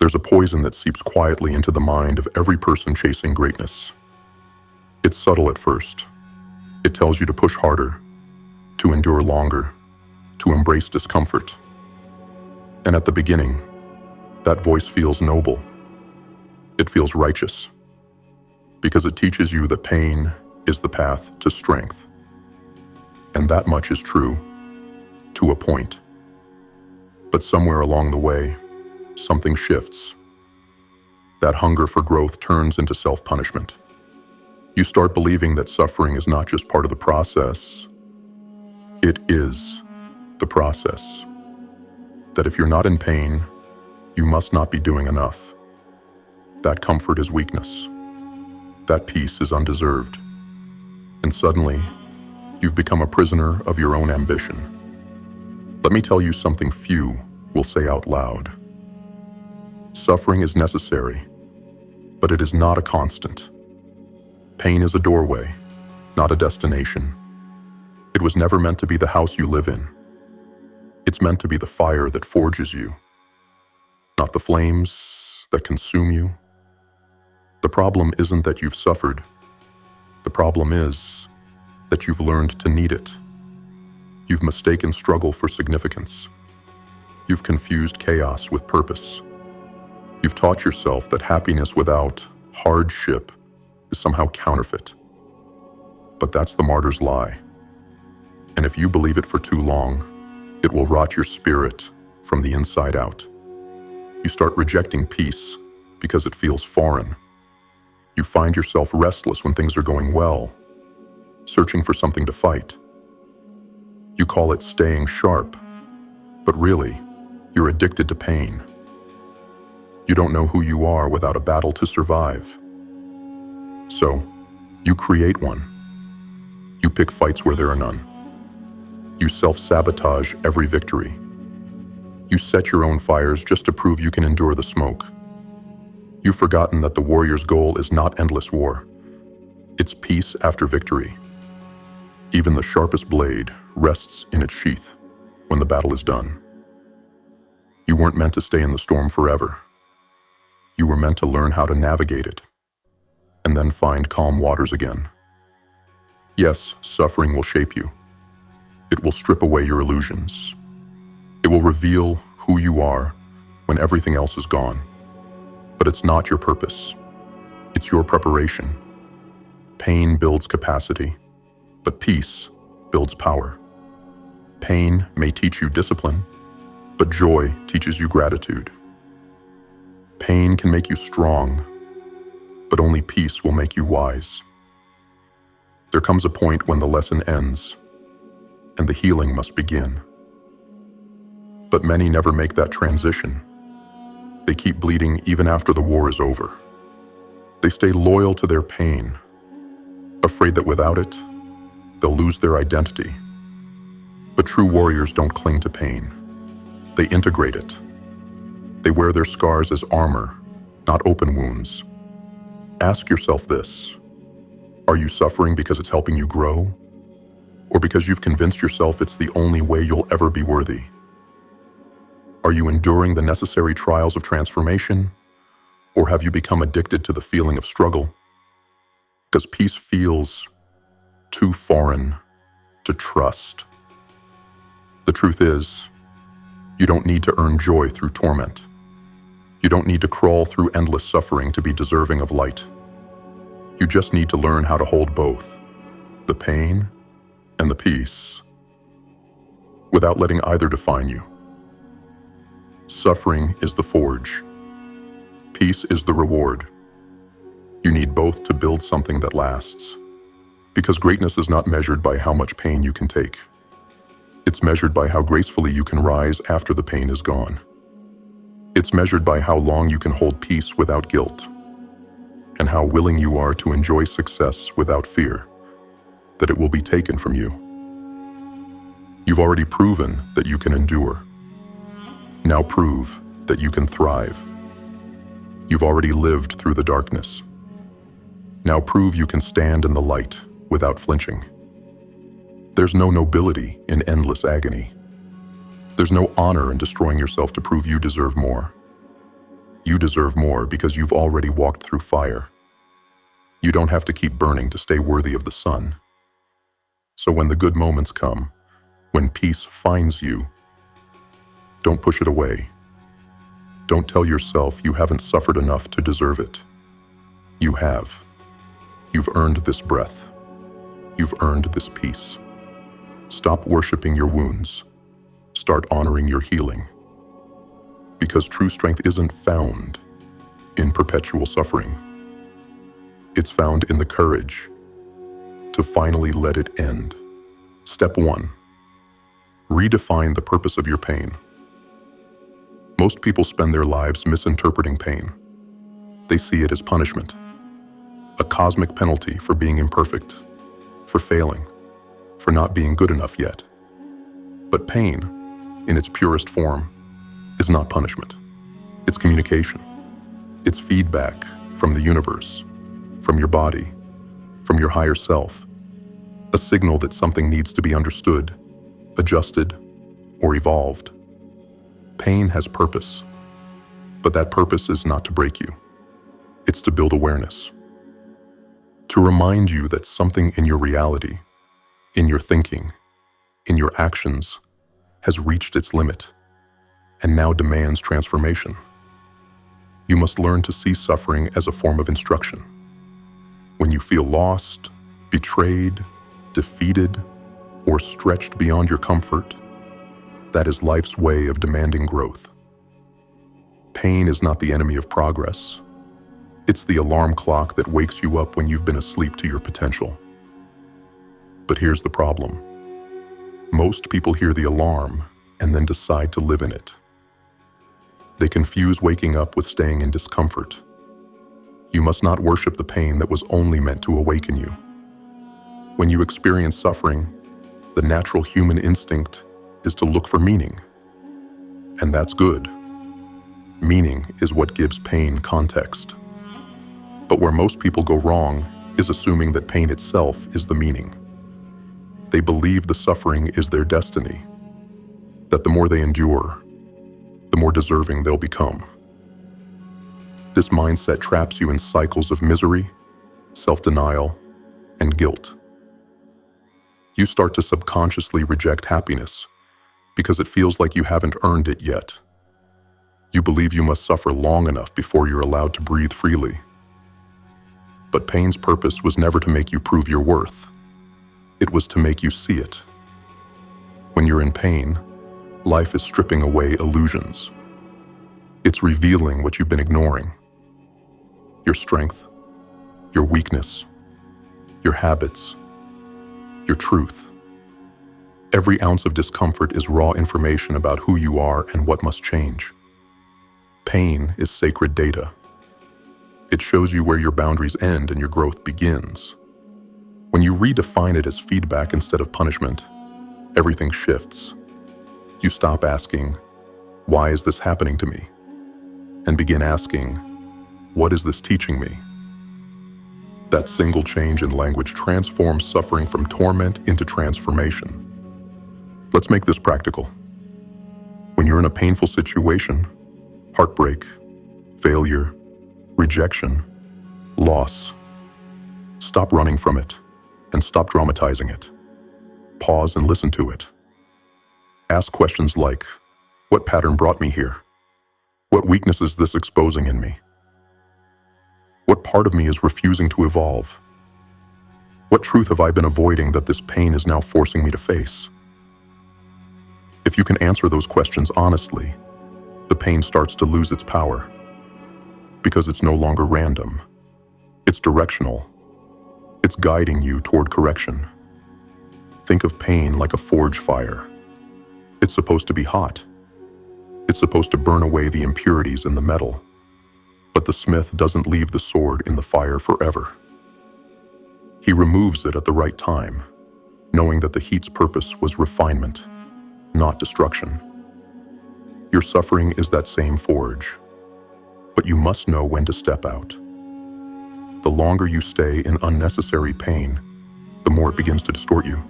There's a poison that seeps quietly into the mind of every person chasing greatness. It's subtle at first. It tells you to push harder, to endure longer, to embrace discomfort. And at the beginning, that voice feels noble. It feels righteous, because it teaches you that pain is the path to strength. And that much is true, to a point. But somewhere along the way, something shifts. That hunger for growth turns into self-punishment. You start believing that suffering is not just part of the process, it is the process. That if you're not in pain, you must not be doing enough. That comfort is weakness. That peace is undeserved. And suddenly, you've become a prisoner of your own ambition. Let me tell you something few will say out loud. Suffering is necessary, but it is not a constant. Pain is a doorway, not a destination. It was never meant to be the house you live in. It's meant to be the fire that forges you, not the flames that consume you. The problem isn't that you've suffered. The problem is that you've learned to need it. You've mistaken struggle for significance. You've confused chaos with purpose. You've taught yourself that happiness without hardship is somehow counterfeit. But that's the martyr's lie. And if you believe it for too long, it will rot your spirit from the inside out. You start rejecting peace because it feels foreign. You find yourself restless when things are going well, searching for something to fight. You call it staying sharp, but really, you're addicted to pain. You don't know who you are without a battle to survive. So, you create one. You pick fights where there are none. You self-sabotage every victory. You set your own fires just to prove you can endure the smoke. You've forgotten that the warrior's goal is not endless war. It's peace after victory. Even the sharpest blade rests in its sheath when the battle is done. You weren't meant to stay in the storm forever. You were meant to learn how to navigate it, and then find calm waters again. Yes, suffering will shape you. It will strip away your illusions. It will reveal who you are when everything else is gone. But it's not your purpose. It's your preparation. Pain builds capacity, but peace builds power. Pain may teach you discipline, but joy teaches you gratitude. Pain can make you strong, but only peace will make you wise. There comes a point when the lesson ends, and the healing must begin. But many never make that transition. They keep bleeding even after the war is over. They stay loyal to their pain, afraid that without it, they'll lose their identity. But true warriors don't cling to pain. They integrate it. They wear their scars as armor, not open wounds. Ask yourself this: are you suffering because it's helping you grow? Or because you've convinced yourself it's the only way you'll ever be worthy? Are you enduring the necessary trials of transformation? Or have you become addicted to the feeling of struggle? Because peace feels too foreign to trust. The truth is, you don't need to earn joy through torment. You don't need to crawl through endless suffering to be deserving of light. You just need to learn how to hold both, the pain and the peace, without letting either define you. Suffering is the forge. Peace is the reward. You need both to build something that lasts. Because greatness is not measured by how much pain you can take. It's measured by how gracefully you can rise after the pain is gone. It's measured by how long you can hold peace without guilt, and how willing you are to enjoy success without fear that it will be taken from you. You've already proven that you can endure. Now prove that you can thrive. You've already lived through the darkness. Now prove you can stand in the light without flinching. There's no nobility in endless agony. There's no honor in destroying yourself to prove you deserve more. You deserve more because you've already walked through fire. You don't have to keep burning to stay worthy of the sun. So when the good moments come, when peace finds you, don't push it away. Don't tell yourself you haven't suffered enough to deserve it. You have. You've earned this breath. You've earned this peace. Stop worshiping your wounds. Start honoring your healing. Because true strength isn't found in perpetual suffering. It's found in the courage to finally let it end. Step 1. Redefine the purpose of your pain. Most people spend their lives misinterpreting pain. They see it as punishment, a cosmic penalty for being imperfect, for failing, for not being good enough yet. But pain, in its purest form, is not punishment. It's communication. It's feedback from the universe, from your body, from your higher self, a signal that something needs to be understood, adjusted, or evolved. Pain has purpose, but that purpose is not to break you. It's to build awareness, to remind you that something in your reality, in your thinking, in your actions, has reached its limit and now demands transformation. You must learn to see suffering as a form of instruction. When you feel lost, betrayed, defeated, or stretched beyond your comfort, that is life's way of demanding growth. Pain is not the enemy of progress. It's the alarm clock that wakes you up when you've been asleep to your potential. But here's the problem. Most people hear the alarm and then decide to live in it. They confuse waking up with staying in discomfort. You must not worship the pain that was only meant to awaken you. When you experience suffering, the natural human instinct is to look for meaning. And that's good. Meaning is what gives pain context. But where most people go wrong is assuming that pain itself is the meaning. They believe the suffering is their destiny, that the more they endure, the more deserving they'll become. This mindset traps you in cycles of misery, self-denial, and guilt. You start to subconsciously reject happiness because it feels like you haven't earned it yet. You believe you must suffer long enough before you're allowed to breathe freely. But pain's purpose was never to make you prove your worth. It was to make you see it. When you're in pain, life is stripping away illusions. It's revealing what you've been ignoring. Your strength, your weakness, your habits, your truth. Every ounce of discomfort is raw information about who you are and what must change. Pain is sacred data. It shows you where your boundaries end and your growth begins. When you redefine it as feedback instead of punishment, everything shifts. You stop asking, "Why is this happening to me?" and begin asking, "What is this teaching me?" That single change in language transforms suffering from torment into transformation. Let's make this practical. When you're in a painful situation, heartbreak, failure, rejection, loss, stop running from it and stop dramatizing it. Pause and listen to it. Ask questions like, what pattern brought me here? What weakness is this exposing in me? What part of me is refusing to evolve? What truth have I been avoiding that this pain is now forcing me to face? If you can answer those questions honestly, the pain starts to lose its power. Because it's no longer random. It's directional. It's guiding you toward correction. Think of pain like a forge fire. It's supposed to be hot. It's supposed to burn away the impurities in the metal. But the smith doesn't leave the sword in the fire forever. He removes it at the right time, knowing that the heat's purpose was refinement, not destruction. Your suffering is that same forge, but you must know when to step out. The longer you stay in unnecessary pain, the more it begins to distort you.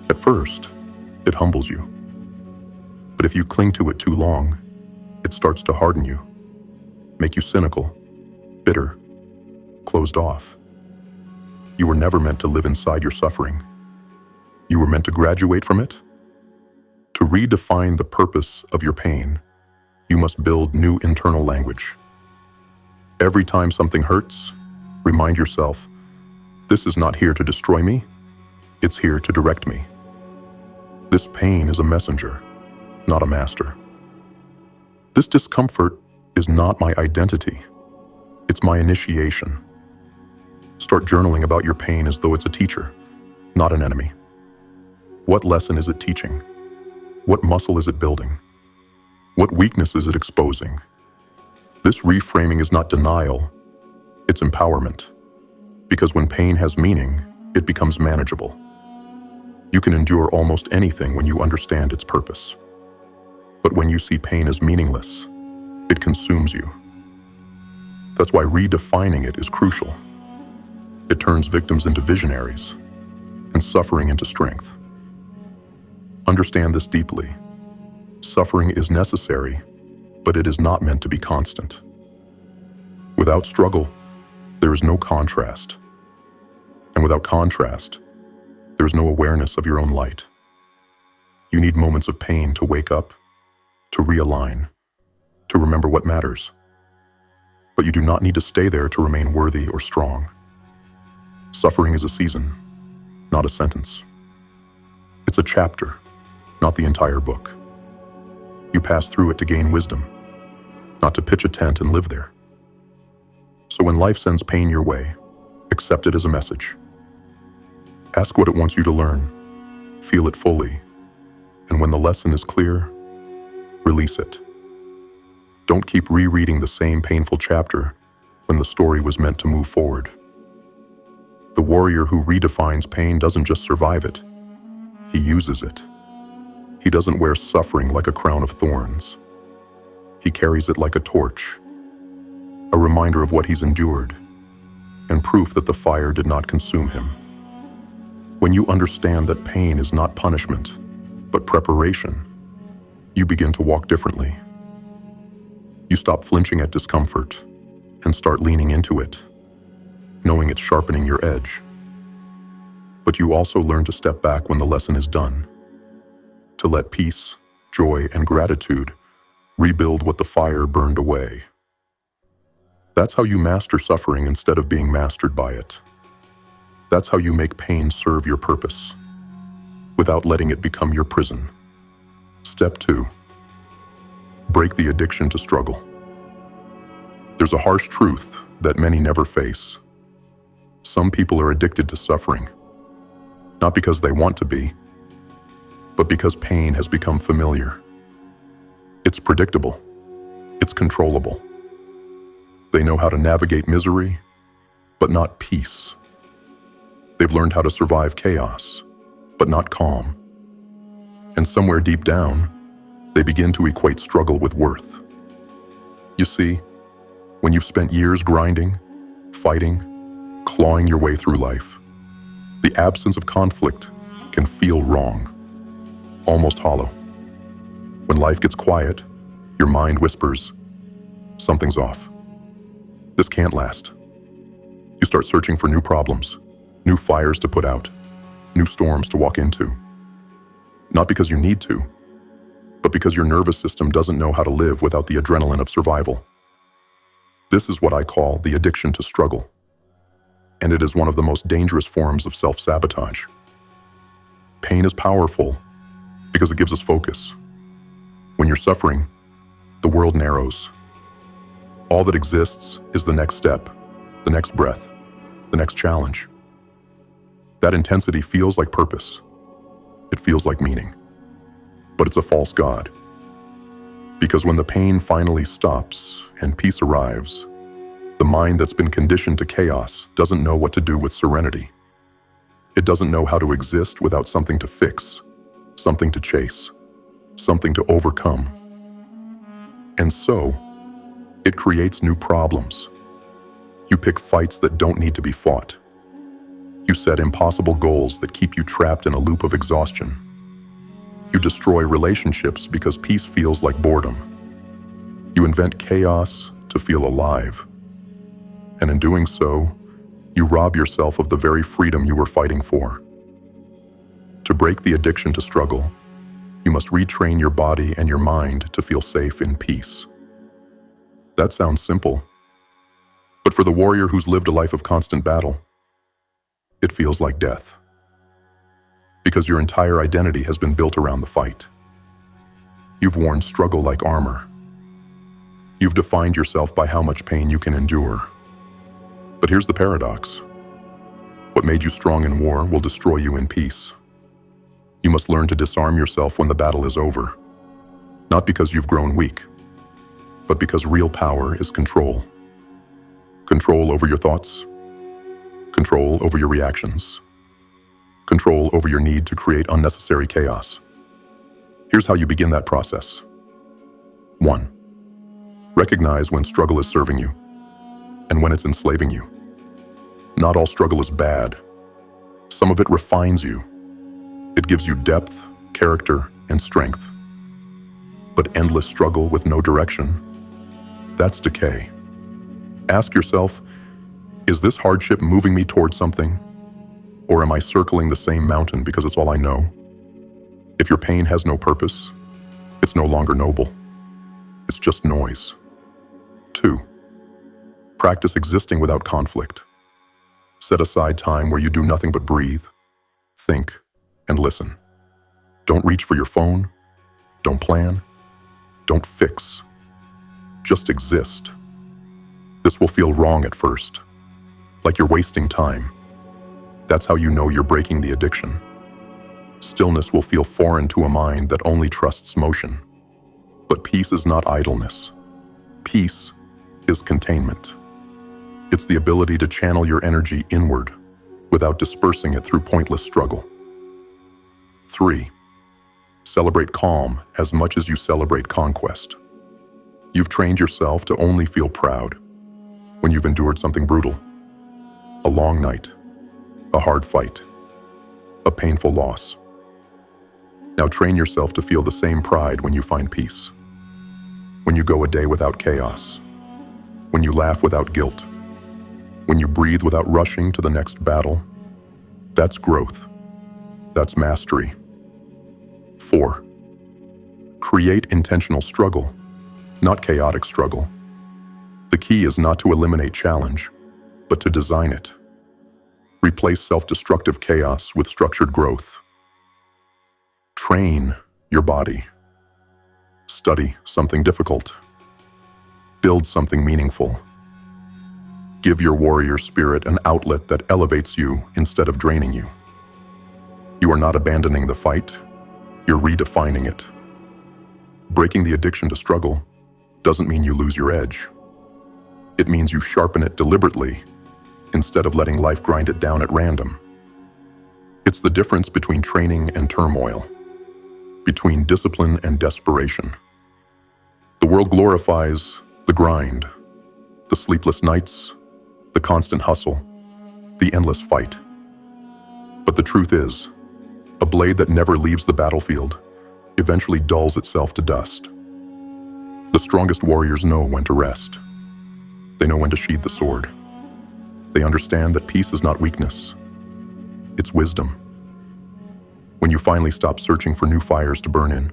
At first, it humbles you. But if you cling to it too long, it starts to harden you. make you cynical, bitter, closed off. You were never meant to live inside your suffering. You were meant to graduate from it. To redefine the purpose of your pain, you must build new internal language. Every time something hurts, remind yourself, this is not here to destroy me, it's here to direct me. This pain is a messenger, not a master. This discomfort is not my identity, it's my initiation. Start journaling about your pain as though it's a teacher, not an enemy. What lesson is it teaching? What muscle is it building? What weakness is it exposing? This reframing is not denial, it's empowerment. Because when pain has meaning, it becomes manageable. You can endure almost anything when you understand its purpose. But when you see pain as meaningless, it consumes you. That's why redefining it is crucial. It turns victims into visionaries and suffering into strength. Understand this deeply. Suffering is necessary, but it is not meant to be constant. Without struggle, there is no contrast. And without contrast, there is no awareness of your own light. You need moments of pain to wake up, to realign, to remember what matters. But you do not need to stay there to remain worthy or strong. Suffering is a season, not a sentence. It's a chapter, not the entire book. You pass through it to gain wisdom, not to pitch a tent and live there. So when life sends pain your way, accept it as a message. Ask what it wants you to learn, feel it fully, and when the lesson is clear, release it. Don't keep rereading the same painful chapter when the story was meant to move forward. The warrior who redefines pain doesn't just survive it, he uses it. He doesn't wear suffering like a crown of thorns. He carries it like a torch, a reminder of what he's endured, and proof that the fire did not consume him. When you understand that pain is not punishment, but preparation, you begin to walk differently. You stop flinching at discomfort and start leaning into it, knowing it's sharpening your edge. But you also learn to step back when the lesson is done, to let peace, joy, and gratitude rebuild what the fire burned away. That's how you master suffering instead of being mastered by it. That's how you make pain serve your purpose, without letting it become your prison. Step 2. Break the addiction to struggle. There's a harsh truth that many never face. Some people are addicted to suffering, not because they want to be, but because pain has become familiar. It's predictable. It's controllable. They know how to navigate misery, but not peace. They've learned how to survive chaos, but not calm. And somewhere deep down, they begin to equate struggle with worth. You see, when you've spent years grinding, fighting, clawing your way through life, the absence of conflict can feel wrong, almost hollow. When life gets quiet, your mind whispers, something's off. This can't last. You start searching for new problems, new fires to put out, new storms to walk into. Not because you need to, but because your nervous system doesn't know how to live without the adrenaline of survival. This is what I call the addiction to struggle, and it is one of the most dangerous forms of self-sabotage. Pain is powerful because it gives us focus. When you're suffering, the world narrows. All that exists is the next step, the next breath, the next challenge. That intensity feels like purpose. It feels like meaning. But it's a false god. Because when the pain finally stops and peace arrives, the mind that's been conditioned to chaos doesn't know what to do with serenity. It doesn't know how to exist without something to fix, something to chase, something to overcome. And so, it creates new problems. You pick fights that don't need to be fought. You set impossible goals that keep you trapped in a loop of exhaustion. You destroy relationships because peace feels like boredom. You invent chaos to to feel alive. And in doing so, you rob yourself of the very freedom you were fighting for. To break the addiction to struggle, you must retrain your body and your mind to feel safe in peace. That sounds simple, but for the warrior who's lived a life of constant battle, it feels like death. Because your entire identity has been built around the fight. You've worn struggle like armor. You've defined yourself by how much pain you can endure. But here's the paradox. What made you strong in war will destroy you in peace. You must learn to disarm yourself when the battle is over. Not because you've grown weak, but because real power is control. Control over your thoughts. Control over your reactions. Control over your need to create unnecessary chaos. Here's how you begin that process. 1. Recognize when struggle is serving you and when it's enslaving you. Not all struggle is bad. Some of it refines you. It gives you depth, character, and strength. But endless struggle with no direction, that's decay. Ask yourself, is this hardship moving me towards something? Or am I circling the same mountain because it's all I know? If your pain has no purpose, it's no longer noble. It's just noise. 2. Practice existing without conflict. Set aside time where you do nothing but breathe, think, and listen. Don't reach for your phone. Don't plan. Don't fix. Just exist. This will feel wrong at first, like you're wasting time. That's how you know you're breaking the addiction. Stillness will feel foreign to a mind that only trusts motion. But peace is not idleness. Peace is containment. It's the ability to channel your energy inward without dispersing it through pointless struggle. 3. Celebrate calm as much as you celebrate conquest. You've trained yourself to only feel proud when you've endured something brutal. A long night, a hard fight, a painful loss. Now train yourself to feel the same pride when you find peace. When you go a day without chaos. When you laugh without guilt. When you breathe without rushing to the next battle. That's growth. That's mastery. 4. Create intentional struggle, not chaotic struggle. The key is not to eliminate challenge, but to design it. Replace self-destructive chaos with structured growth. Train your body. Study something difficult. Build something meaningful. Give your warrior spirit an outlet that elevates you instead of draining you. You are not abandoning the fight, you're redefining it. Breaking the addiction to struggle doesn't mean you lose your edge. It means you sharpen it deliberately instead of letting life grind it down at random. It's the difference between training and turmoil, between discipline and desperation. The world glorifies the grind, the sleepless nights, the constant hustle, the endless fight. But the truth is, a blade that never leaves the battlefield eventually dulls itself to dust. The strongest warriors know when to rest. They know when to sheathe the sword. They understand that peace is not weakness. It's wisdom. When you finally stop searching for new fires to burn in,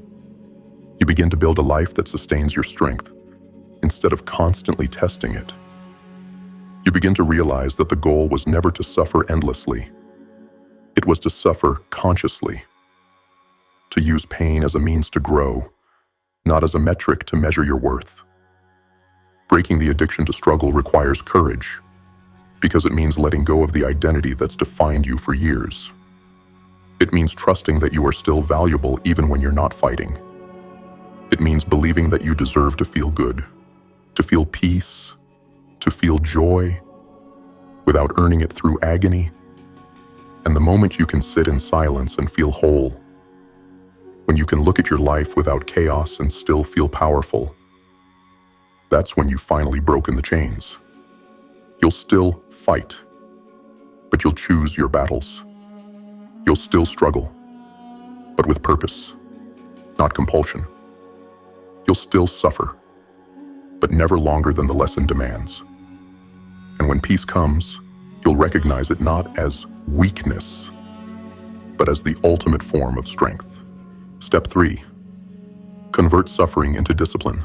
you begin to build a life that sustains your strength instead of constantly testing it. You begin to realize that the goal was never to suffer endlessly. It was to suffer consciously, to use pain as a means to grow, not as a metric to measure your worth. Breaking the addiction to struggle requires courage, because it means letting go of the identity that's defined you for years. It means trusting that you are still valuable even when you're not fighting. It means believing that you deserve to feel good, to feel peace, to feel joy, without earning it through agony. And the moment you can sit in silence and feel whole, when you can look at your life without chaos and still feel powerful, that's when you've finally broken the chains. You'll still fight, but you'll choose your battles. You'll still struggle, but with purpose, not compulsion. You'll still suffer, but never longer than the lesson demands. And when peace comes, you'll recognize it not as weakness, but as the ultimate form of strength. Step 3. Convert suffering into discipline.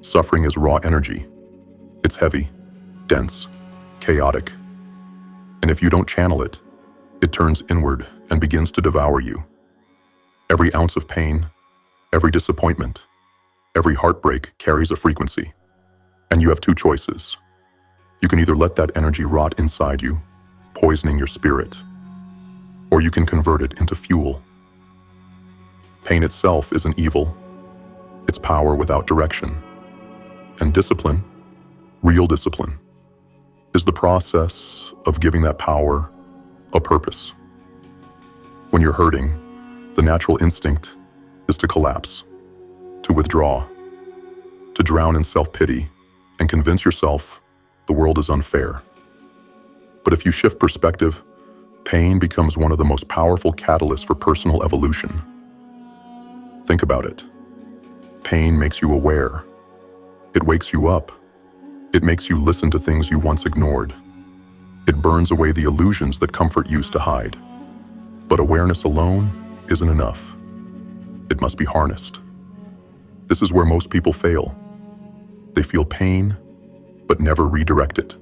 Suffering is raw energy. It's heavy, dense, chaotic. And if you don't channel it, it turns inward and begins to devour you. Every ounce of pain, every disappointment, every heartbreak carries a frequency. And you have two choices. You can either let that energy rot inside you, poisoning your spirit, or you can convert it into fuel. Pain itself isn't evil. It's power without direction. And discipline, real discipline, is the process of giving that power a purpose. When you're hurting, the natural instinct is to collapse, to withdraw, to drown in self-pity and convince yourself the world is unfair. But if you shift perspective, pain becomes one of the most powerful catalysts for personal evolution. Think about it. Pain makes you aware. It wakes you up. It makes you listen to things you once ignored. It burns away the illusions that comfort used to hide. But awareness alone isn't enough. It must be harnessed. This is where most people fail. They feel pain, but never redirect it.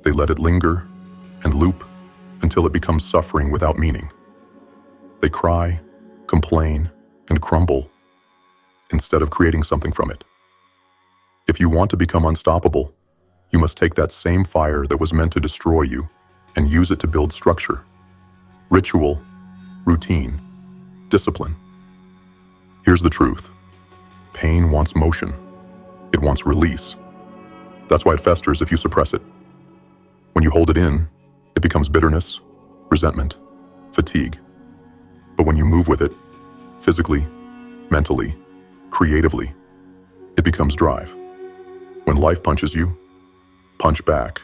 They let it linger and loop until it becomes suffering without meaning. They cry, complain, and crumble instead of creating something from it. If you want to become unstoppable, you must take that same fire that was meant to destroy you and use it to build structure, ritual, routine, discipline. Here's the truth. Pain wants motion. It wants release. That's why it festers if you suppress it. When you hold it in, it becomes bitterness, resentment, fatigue. But when you move with it, physically, mentally, creatively, it becomes drive. When life punches you, punch back.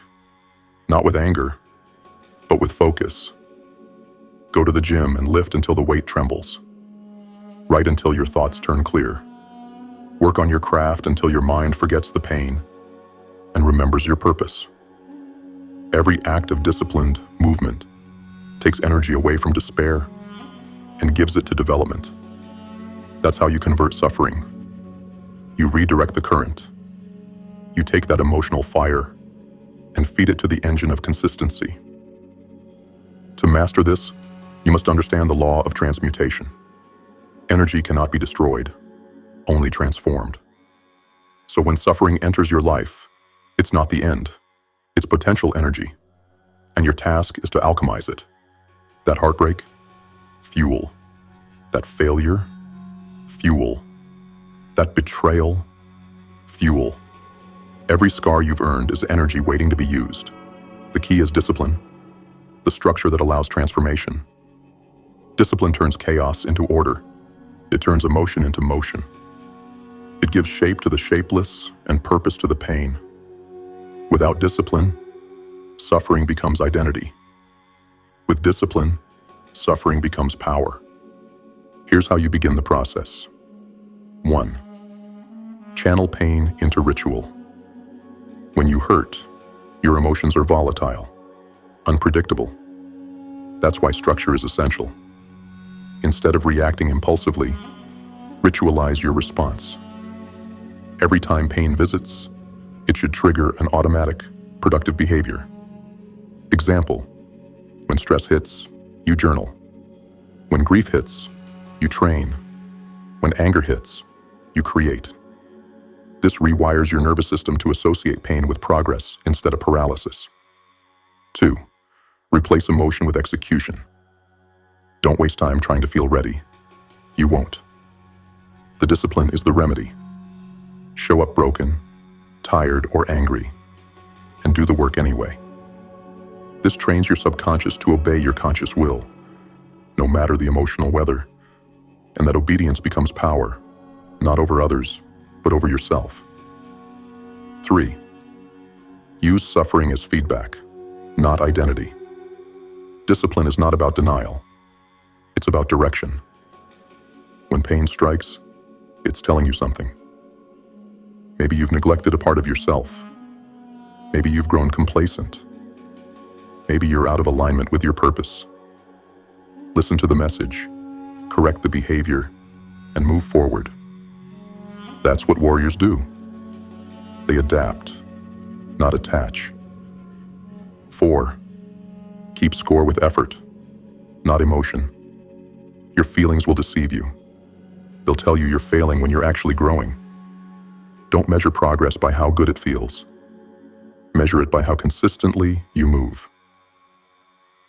Not with anger, but with focus. Go to the gym and lift until the weight trembles. Write until your thoughts turn clear. Work on your craft until your mind forgets the pain and remembers your purpose. Every act of disciplined movement takes energy away from despair and gives it to development. That's how you convert suffering. You redirect the current. You take that emotional fire and feed it to the engine of consistency. To master this, you must understand the law of transmutation. Energy cannot be destroyed, only transformed. So when suffering enters your life, it's not the end. It's potential energy, and your task is to alchemize it. That heartbreak, fuel. That failure, fuel. That betrayal, fuel. Every scar you've earned is energy waiting to be used. The key is discipline, the structure that allows transformation. Discipline turns chaos into order. It turns emotion into motion. It gives shape to the shapeless and purpose to the pain. Without discipline, suffering becomes identity. With discipline, suffering becomes power. Here's how you begin the process. 1. Channel pain into ritual. When you hurt, your emotions are volatile, unpredictable. That's why structure is essential. Instead of reacting impulsively, ritualize your response. Every time pain visits, it should trigger an automatic, productive behavior. Example: when stress hits, you journal. When grief hits, you train. When anger hits, you create. This rewires your nervous system to associate pain with progress instead of paralysis. 2. Replace emotion with execution. Don't waste time trying to feel ready. You won't. The discipline is the remedy. Show up broken, tired, or angry, and do the work anyway. This trains your subconscious to obey your conscious will, no matter the emotional weather, and that obedience becomes power, not over others, but over yourself. 3. Use suffering as feedback, not identity. Discipline is not about denial. It's about direction. When pain strikes, it's telling you something. Maybe you've neglected a part of yourself. Maybe you've grown complacent. Maybe you're out of alignment with your purpose. Listen to the message, correct the behavior, and move forward. That's what warriors do. They adapt, not attach. 4. Keep score with effort, not emotion. Your feelings will deceive you. They'll tell you you're failing when you're actually growing. Don't measure progress by how good it feels. Measure it by how consistently you move.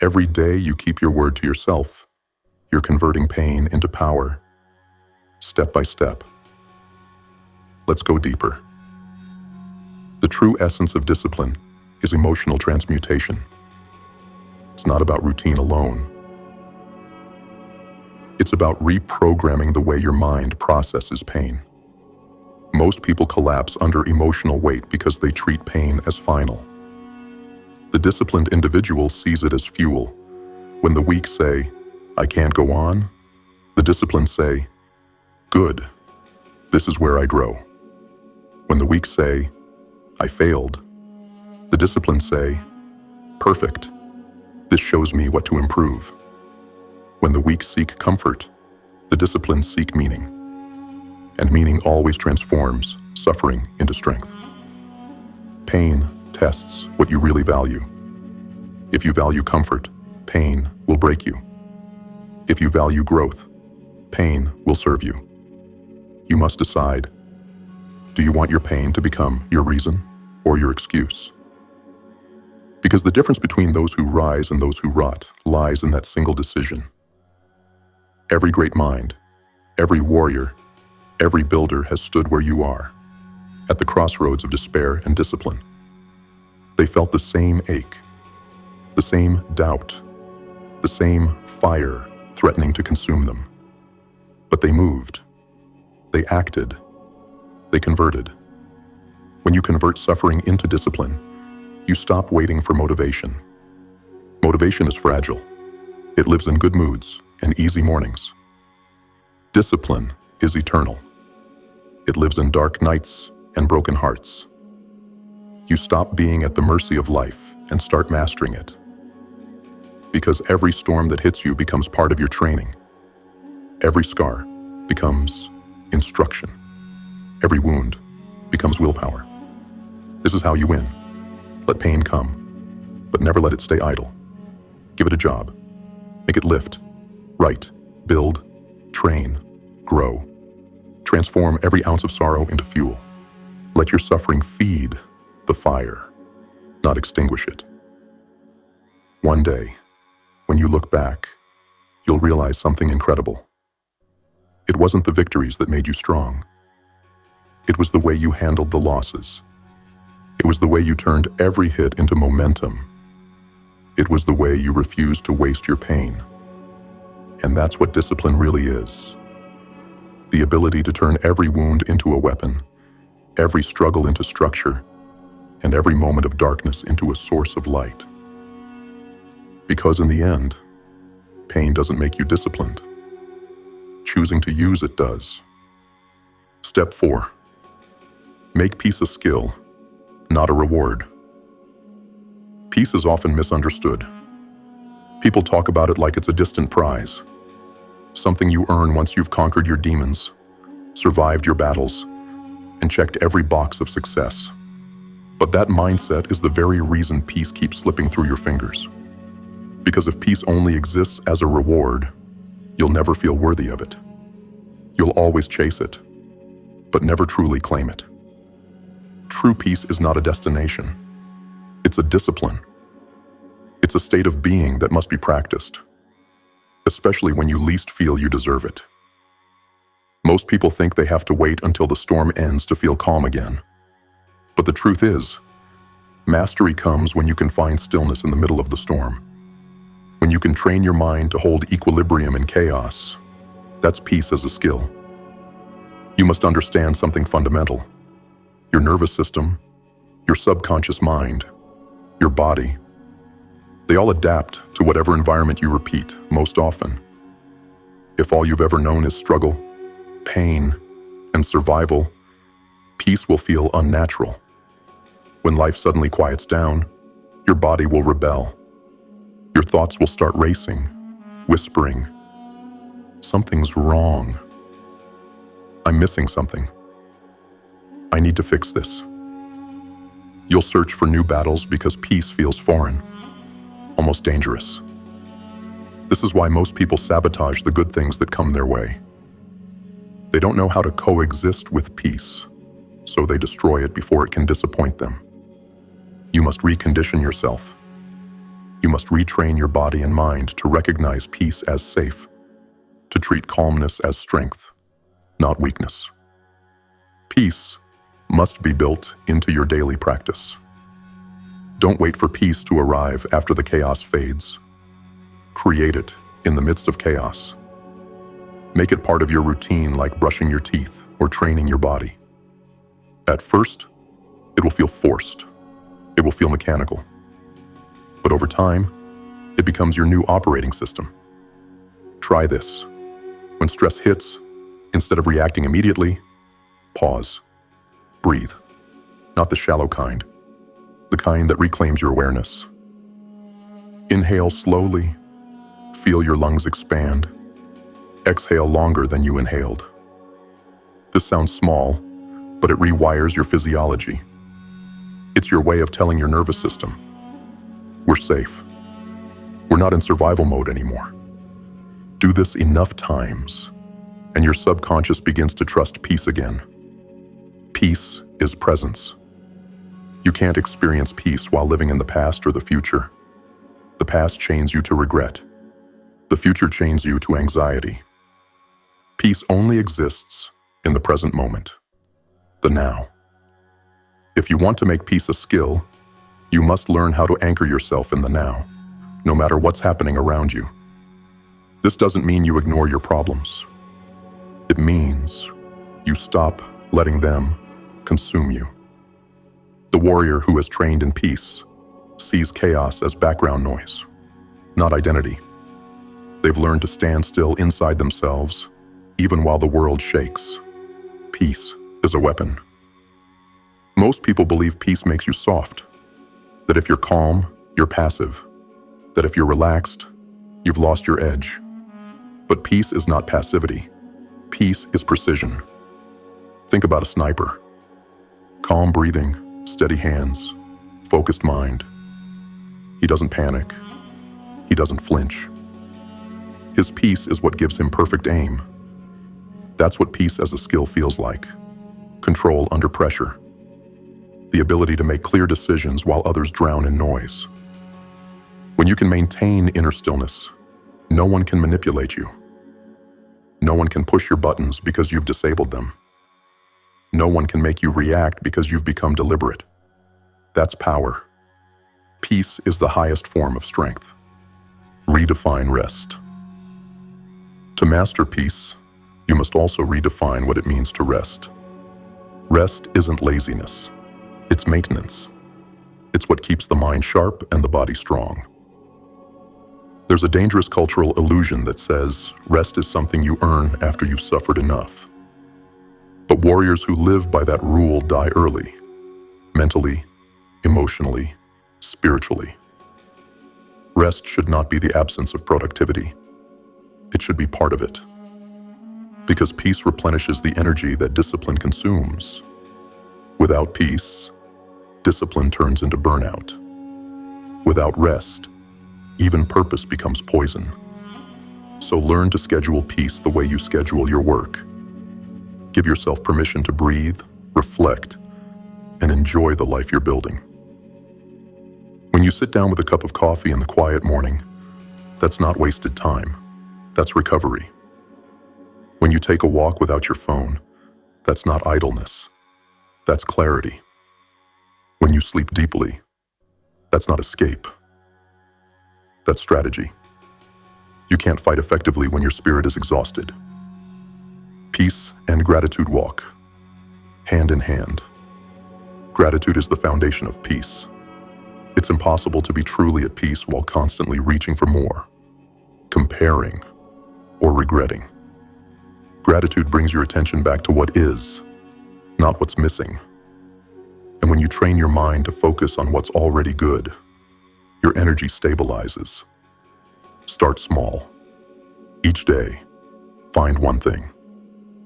Every day you keep your word to yourself, you're converting pain into power, step by step. Let's go deeper. The true essence of discipline is emotional transmutation. It's not about routine alone. It's about reprogramming the way your mind processes pain. Most people collapse under emotional weight because they treat pain as final. The disciplined individual sees it as fuel. When the weak say, "I can't go on," the disciplined say, "Good, this is where I grow." When the weak say, "I failed," the disciplined say, "Perfect, this shows me what to improve." When the weak seek comfort, the disciplined seek meaning. And meaning always transforms suffering into strength. Pain tests what you really value. If you value comfort, pain will break you. If you value growth, pain will serve you. You must decide, do you want your pain to become your reason or your excuse? Because the difference between those who rise and those who rot lies in that single decision. Every great mind, every warrior, every builder has stood where you are, at the crossroads of despair and discipline. They felt the same ache, the same doubt, the same fire threatening to consume them. But they moved, they acted, they converted. When you convert suffering into discipline, you stop waiting for motivation. Motivation is fragile. It lives in good moods and easy mornings. Discipline is eternal. It lives in dark nights and broken hearts. You stop being at the mercy of life and start mastering it. Because every storm that hits you becomes part of your training. Every scar becomes instruction. Every wound becomes willpower. This is how you win. Let pain come, but never let it stay idle. Give it a job. Make it lift, write, build, train, grow. Transform every ounce of sorrow into fuel. Let your suffering feed the fire, not extinguish it. One day, when you look back, you'll realize something incredible. It wasn't the victories that made you strong. It was the way you handled the losses. It was the way you turned every hit into momentum. It was the way you refused to waste your pain. And that's what discipline really is. The ability to turn every wound into a weapon, every struggle into structure, and every moment of darkness into a source of light. Because in the end, pain doesn't make you disciplined. Choosing to use it does. Step 4. Make peace a skill, not a reward. Peace is often misunderstood. People talk about it like it's a distant prize, something you earn once you've conquered your demons, survived your battles, and checked every box of success. But that mindset is the very reason peace keeps slipping through your fingers. Because if peace only exists as a reward, you'll never feel worthy of it. You'll always chase it, but never truly claim it. True peace is not a destination. It's a discipline. It's a state of being that must be practiced, especially when you least feel you deserve it. Most people think they have to wait until the storm ends to feel calm again. But the truth is, mastery comes when you can find stillness in the middle of the storm. When you can train your mind to hold equilibrium in chaos, that's peace as a skill. You must understand something fundamental. Your nervous system, your subconscious mind, your body, they all adapt to whatever environment you repeat most often. If all you've ever known is struggle, pain, and survival, Peace will feel unnatural. When life suddenly quiets down, your body will rebel. Your thoughts will start racing, whispering, "Something's wrong. I'm missing something. I need to fix this." You'll search for new battles because peace feels foreign, almost dangerous. This is why most people sabotage the good things that come their way. They don't know how to coexist with peace, so they destroy it before it can disappoint them. You must recondition yourself. You must retrain your body and mind to recognize peace as safe, to treat calmness as strength, not weakness. Peace must be built into your daily practice. Don't wait for peace to arrive after the chaos fades. Create it in the midst of chaos. Make it part of your routine like brushing your teeth or training your body. At first, it will feel forced. It will feel mechanical. But over time, it becomes your new operating system. Try this. When stress hits, instead of reacting immediately, pause. Breathe. Not the shallow kind, the kind that reclaims your awareness. Inhale slowly. Feel your lungs expand. Exhale longer than you inhaled. This sounds small, but it rewires your physiology. It's your way of telling your nervous system, "We're safe. We're not in survival mode anymore." Do this enough times, and your subconscious begins to trust peace again. Peace is presence. You can't experience peace while living in the past or the future. The past chains you to regret. The future chains you to anxiety. Peace only exists in the present moment, the now. If you want to make peace a skill, you must learn how to anchor yourself in the now, no matter what's happening around you. This doesn't mean you ignore your problems. It means you stop letting them consume you. The warrior who is trained in peace sees chaos as background noise, not identity. They've learned to stand still inside themselves, even while the world shakes. Peace is a weapon. Most people believe peace makes you soft, that if you're calm, you're passive, that if you're relaxed, you've lost your edge. But peace is not passivity. Peace is precision. Think about a sniper. Calm breathing, steady hands, focused mind. He doesn't panic. He doesn't flinch. His peace is what gives him perfect aim. That's what peace as a skill feels like. Control under pressure. The ability to make clear decisions while others drown in noise. When you can maintain inner stillness, no one can manipulate you. No one can push your buttons because you've disabled them. No one can make you react because you've become deliberate. That's power. Peace is the highest form of strength. Redefine rest. To master peace, you must also redefine what it means to rest. Rest isn't laziness. It's maintenance. It's what keeps the mind sharp and the body strong. There's a dangerous cultural illusion that says rest is something you earn after you've suffered enough. But warriors who live by that rule die early, mentally, emotionally, spiritually. Rest should not be the absence of productivity. It should be part of it. Because peace replenishes the energy that discipline consumes. Without peace, discipline turns into burnout. Without rest, even purpose becomes poison. So learn to schedule peace the way you schedule your work. Give yourself permission to breathe, reflect, and enjoy the life you're building. When you sit down with a cup of coffee in the quiet morning, that's not wasted time. That's recovery. When you take a walk without your phone, that's not idleness. That's clarity. When you sleep deeply, that's not escape. That's strategy. You can't fight effectively when your spirit is exhausted. Peace and gratitude walk, hand in hand. Gratitude is the foundation of peace. It's impossible to be truly at peace while constantly reaching for more, comparing, or regretting. Gratitude brings your attention back to what is, not what's missing. And when you train your mind to focus on what's already good, your energy stabilizes. Start small. Each day, find one thing,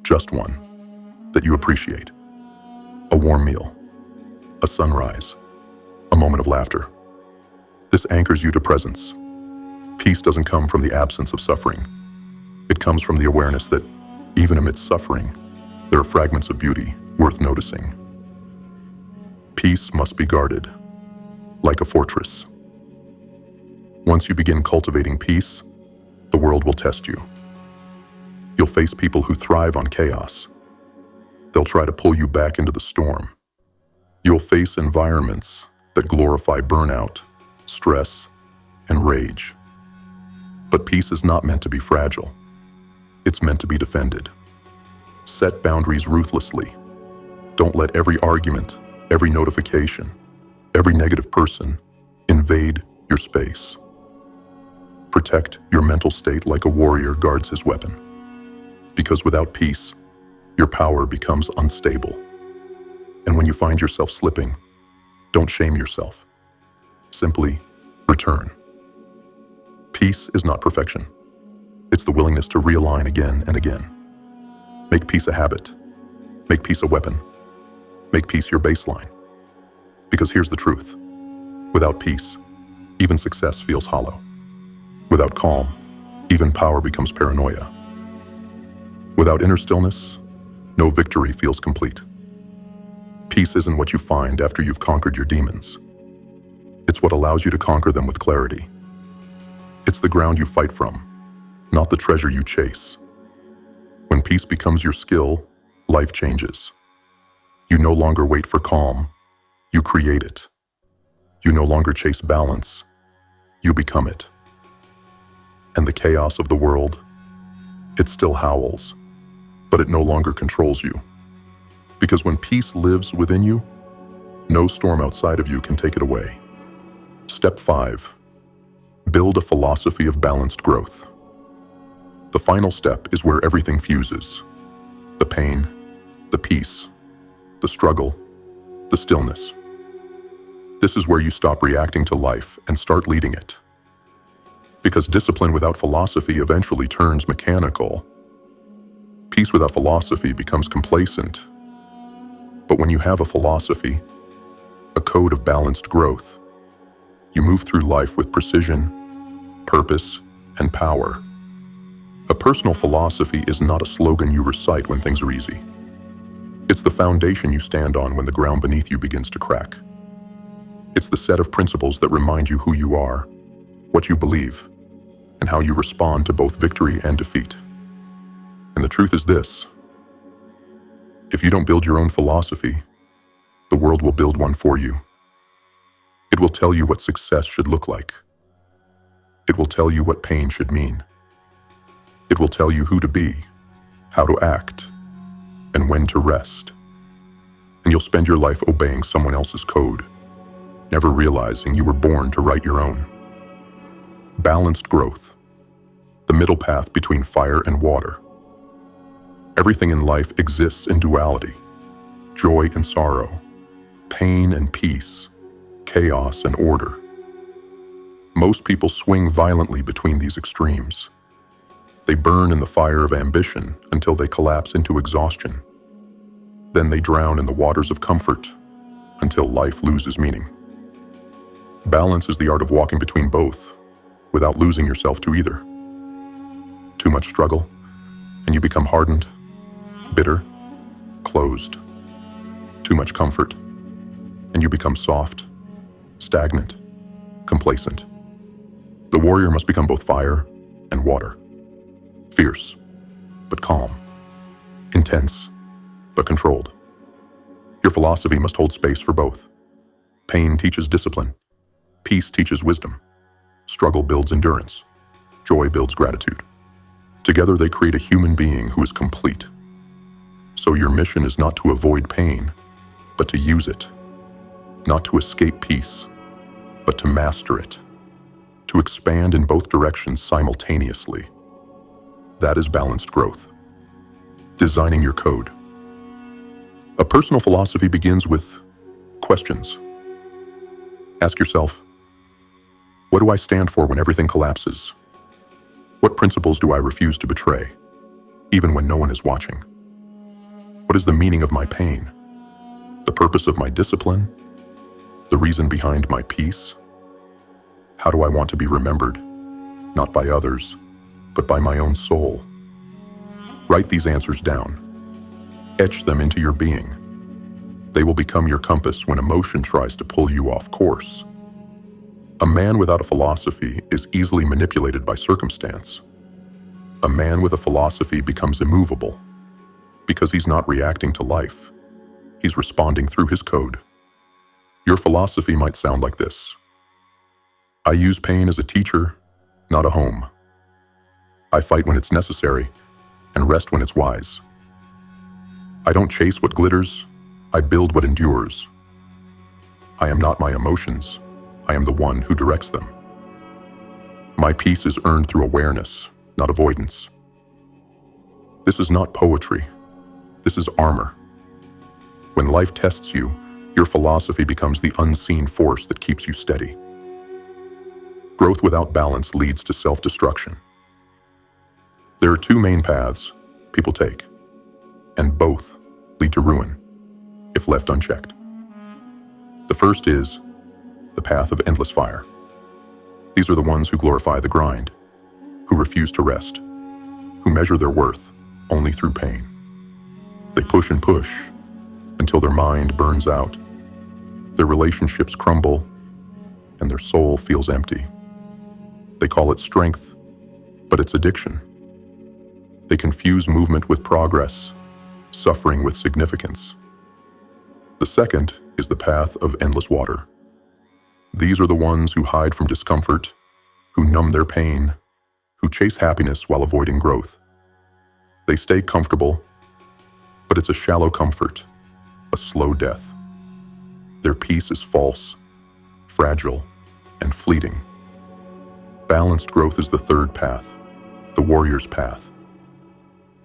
just one, that you appreciate. A warm meal, a sunrise, a moment of laughter. This anchors you to presence. Peace doesn't come from the absence of suffering. It comes from the awareness that, even amidst suffering, there are fragments of beauty worth noticing. Peace must be guarded, like a fortress. Once you begin cultivating peace, the world will test you. You'll face people who thrive on chaos. They'll try to pull you back into the storm. You'll face environments that glorify burnout, stress, and rage. But peace is not meant to be fragile. It's meant to be defended. Set boundaries ruthlessly. Don't let every argument, every notification, every negative person invade your space. Protect your mental state like a warrior guards his weapon. Because without peace, your power becomes unstable. And when you find yourself slipping, don't shame yourself. Simply return. Peace is not perfection. It's the willingness to realign again and again. Make peace a habit. Make peace a weapon. Make peace your baseline. Because here's the truth. Without peace, even success feels hollow. Without calm, even power becomes paranoia. Without inner stillness, no victory feels complete. Peace isn't what you find after you've conquered your demons. It's what allows you to conquer them with clarity. It's the ground you fight from, not the treasure you chase. When peace becomes your skill, life changes. You no longer wait for calm, you create it. You no longer chase balance, you become it. And the chaos of the world, it still howls, but it no longer controls you. Because when peace lives within you, no storm outside of you can take it away. Step 5. Build a philosophy of balanced growth. The final step is where everything fuses. The pain, the peace, the struggle, the stillness. This is where you stop reacting to life and start leading it. Because discipline without philosophy eventually turns mechanical. Peace without philosophy becomes complacent. But when you have a philosophy, a code of balanced growth, you move through life with precision, purpose, and power. A personal philosophy is not a slogan you recite when things are easy. It's the foundation you stand on when the ground beneath you begins to crack. It's the set of principles that remind you who you are, what you believe, and how you respond to both victory and defeat. And the truth is this: if you don't build your own philosophy, the world will build one for you. It will tell you what success should look like. It will tell you what pain should mean. It will tell you who to be, how to act, and when to rest. And you'll spend your life obeying someone else's code, never realizing you were born to write your own. Balanced growth, the middle path between fire and water. Everything in life exists in duality: joy and sorrow, pain and peace, chaos and order. Most people swing violently between these extremes. They burn in the fire of ambition until they collapse into exhaustion. Then they drown in the waters of comfort until life loses meaning. Balance is the art of walking between both, without losing yourself to either. Too much struggle, and you become hardened, bitter, closed. Too much comfort, and you become soft, stagnant, complacent. The warrior must become both fire and water. Fierce, but calm. Intense, but controlled. Your philosophy must hold space for both. Pain teaches discipline. Peace teaches wisdom. Struggle builds endurance. Joy builds gratitude. Together they create a human being who is complete. So your mission is not to avoid pain, but to use it. Not to escape peace, but to master it. To expand in both directions simultaneously. That is balanced growth. Designing your code. A personal philosophy begins with questions. Ask yourself, what do I stand for when everything collapses? What principles do I refuse to betray, even when no one is watching? What is the meaning of my pain? The purpose of my discipline? The reason behind my peace? How do I want to be remembered, not by others, but by my own soul? Write these answers down. Etch them into your being. They will become your compass when emotion tries to pull you off course. A man without a philosophy is easily manipulated by circumstance. A man with a philosophy becomes immovable because he's not reacting to life. He's responding through his code. Your philosophy might sound like this. I use pain as a teacher, not a home. I fight when it's necessary and rest when it's wise. I don't chase what glitters, I build what endures. I am not my emotions, I am the one who directs them. My peace is earned through awareness, not avoidance. This is not poetry, this is armor. When life tests you, your philosophy becomes the unseen force that keeps you steady. Growth without balance leads to self-destruction. There are two main paths people take, and both lead to ruin if left unchecked. The first is the path of endless fire. These are the ones who glorify the grind, who refuse to rest, who measure their worth only through pain. They push and push until their mind burns out, their relationships crumble, and their soul feels empty. They call it strength, but it's addiction. They confuse movement with progress, suffering with significance. The second is the path of endless water. These are the ones who hide from discomfort, who numb their pain, who chase happiness while avoiding growth. They stay comfortable, but it's a shallow comfort, a slow death. Their peace is false, fragile, and fleeting. Balanced growth is the third path, the warrior's path.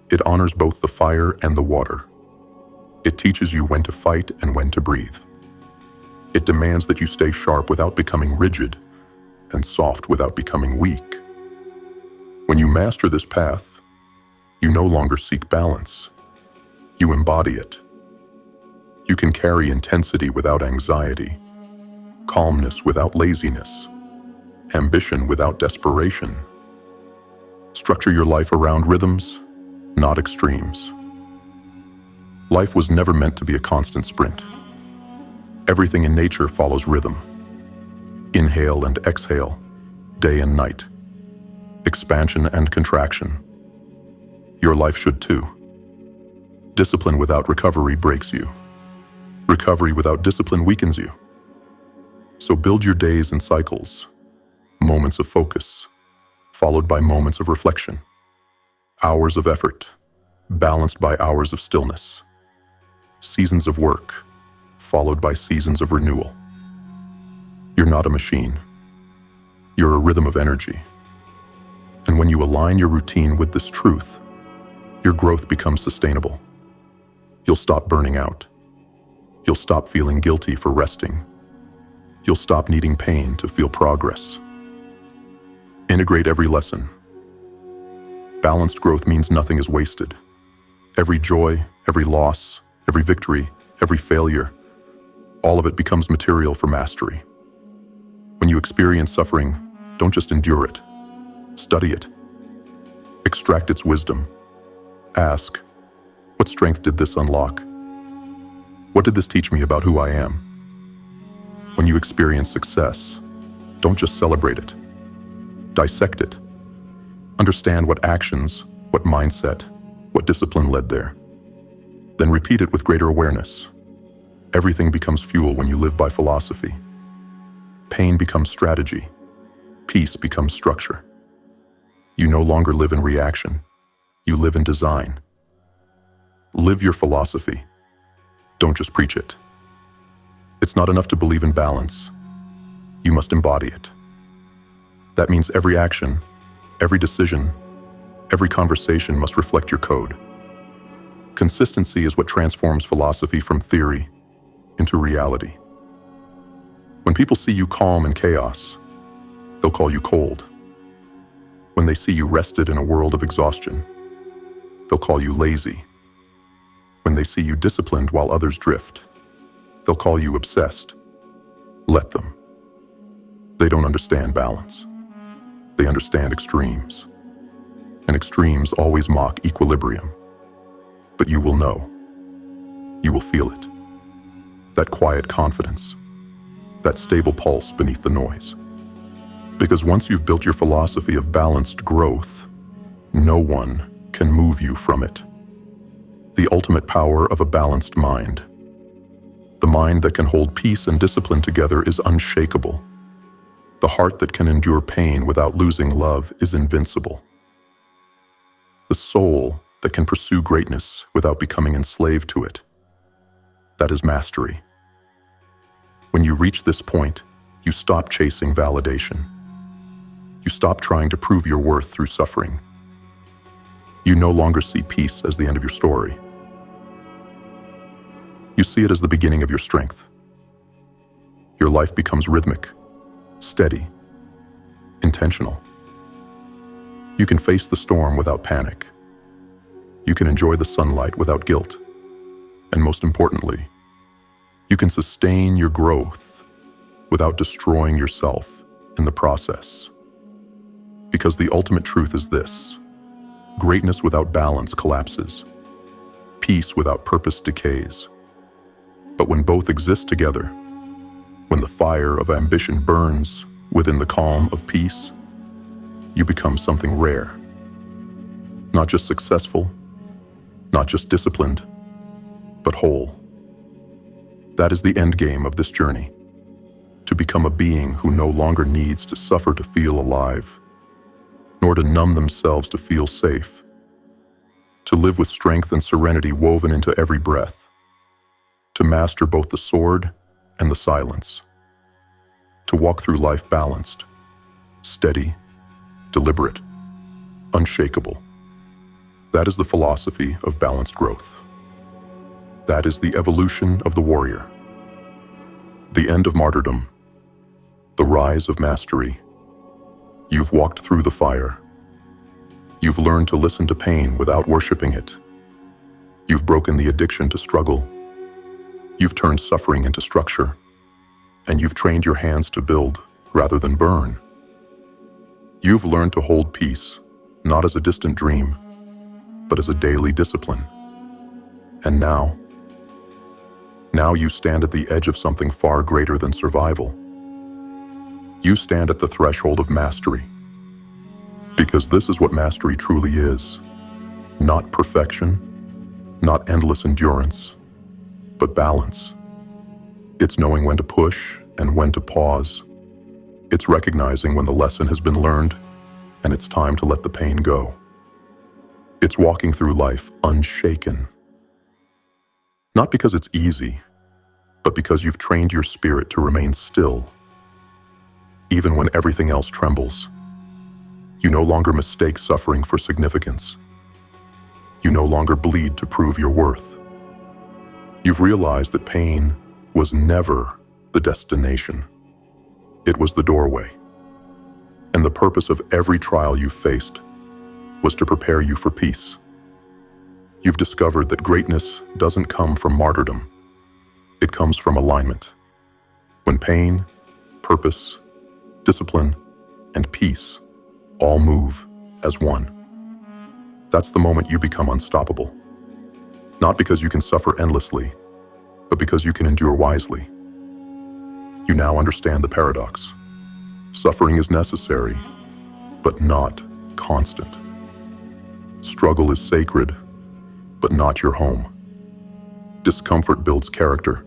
It honors both the fire and the water. It teaches you when to fight and when to breathe. It demands that you stay sharp without becoming rigid, and soft without becoming weak. When you master this path, you no longer seek balance. You embody it. You can carry intensity without anxiety, calmness without laziness, ambition without desperation. Structure your life around rhythms, not extremes. Life was never meant to be a constant sprint. Everything in nature follows rhythm. Inhale and exhale, day and night. Expansion and contraction. Your life should too. Discipline without recovery breaks you. Recovery without discipline weakens you. So build your days in cycles, moments of focus, followed by moments of reflection. Hours of effort, balanced by hours of stillness. Seasons of work, followed by seasons of renewal. You're not a machine. You're a rhythm of energy. And when you align your routine with this truth, your growth becomes sustainable. You'll stop burning out. You'll stop feeling guilty for resting. You'll stop needing pain to feel progress. Integrate every lesson. Balanced growth means nothing is wasted. Every joy, every loss, every victory, every failure, all of it becomes material for mastery. When you experience suffering, don't just endure it. Study it. Extract its wisdom. Ask, what strength did this unlock? What did this teach me about who I am? When you experience success, don't just celebrate it. Dissect it. Understand what actions, what mindset, what discipline led there. Then repeat it with greater awareness. Everything becomes fuel when you live by philosophy. Pain becomes strategy. Peace becomes structure. You no longer live in reaction. You live in design. Live your philosophy. Don't just preach it. It's not enough to believe in balance. You must embody it. That means every action, every decision, every conversation must reflect your code. Consistency is what transforms philosophy from theory into reality. When people see you calm in chaos, they'll call you cold. When they see you rested in a world of exhaustion, they'll call you lazy. When they see you disciplined while others drift, they'll call you obsessed. Let them. They don't understand balance. They understand extremes. And extremes always mock equilibrium. But you will know. You will feel it. That quiet confidence. That stable pulse beneath the noise. Because once you've built your philosophy of balanced growth, no one can move you from it. The ultimate power of a balanced mind. The mind that can hold peace and discipline together is unshakable. The heart that can endure pain without losing love is invincible. The soul that can pursue greatness without becoming enslaved to it. That is mastery. When you reach this point, you stop chasing validation. You stop trying to prove your worth through suffering. You no longer see peace as the end of your story. You see it as the beginning of your strength. Your life becomes rhythmic, steady, intentional. You can face the storm without panic. You can enjoy the sunlight without guilt. And most importantly, you can sustain your growth without destroying yourself in the process. Because the ultimate truth is this: greatness without balance collapses. Peace without purpose decays. But when both exist together, when the fire of ambition burns within the calm of peace, you become something rare. Not just successful, not just disciplined, but whole. That is the end game of this journey. To become a being who no longer needs to suffer to feel alive, nor to numb themselves to feel safe. To live with strength and serenity woven into every breath. To master both the sword and the silence. To walk through life balanced, steady, deliberate, unshakable. That is the philosophy of balanced growth. That is the evolution of the warrior. The end of martyrdom. The rise of mastery. You've walked through the fire. You've learned to listen to pain without worshiping it. You've broken the addiction to struggle. You've turned suffering into structure. And you've trained your hands to build rather than burn. You've learned to hold peace, not as a distant dream, but as a daily discipline. And now you stand at the edge of something far greater than survival. You stand at the threshold of mastery. Because this is what mastery truly is. Not perfection, not endless endurance, but balance. It's knowing when to push and when to pause. It's recognizing when the lesson has been learned and it's time to let the pain go. It's walking through life unshaken. Not because it's easy, but because you've trained your spirit to remain still. Even when everything else trembles. You no longer mistake suffering for significance. You no longer bleed to prove your worth. You've realized that pain was never the destination. It was the doorway. And the purpose of every trial you faced was to prepare you for peace. You've discovered that greatness doesn't come from martyrdom. It comes from alignment. When pain, purpose, discipline, and peace all move as one. That's the moment you become unstoppable. Not because you can suffer endlessly, but because you can endure wisely. You now understand the paradox. Suffering is necessary, but not constant. Struggle is sacred, but not your home. Discomfort builds character,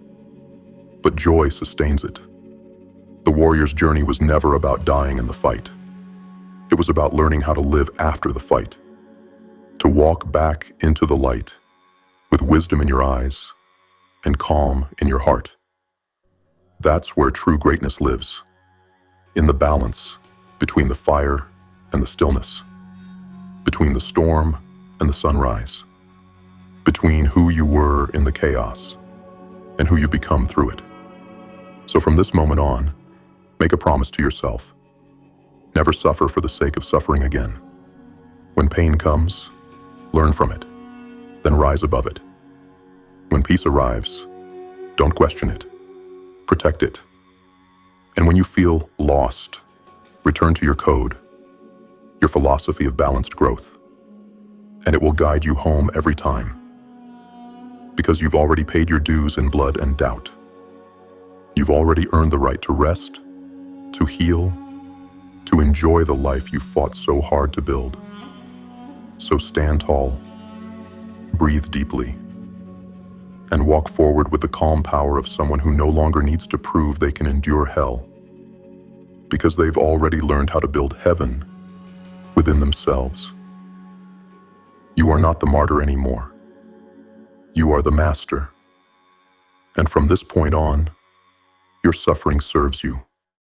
but joy sustains it. The warrior's journey was never about dying in the fight. It was about learning how to live after the fight, to walk back into the light with wisdom in your eyes and calm in your heart. That's where true greatness lives, in the balance between the fire and the stillness, between the storm and the sunrise. between who you were in the chaos and who you've become through it. So from this moment on, make a promise to yourself. Never suffer for the sake of suffering again. When pain comes, learn from it, then rise above it. When peace arrives, don't question it, protect it. And when you feel lost, return to your code, your philosophy of balanced growth, and it will guide you home every time. Because you've already paid your dues in blood and doubt. You've already earned the right to rest, to heal, to enjoy the life you fought so hard to build. So stand tall, breathe deeply, and walk forward with the calm power of someone who no longer needs to prove they can endure hell, because they've already learned how to build heaven within themselves. You are not the martyr anymore. You are the master. And from this point on, your suffering serves you.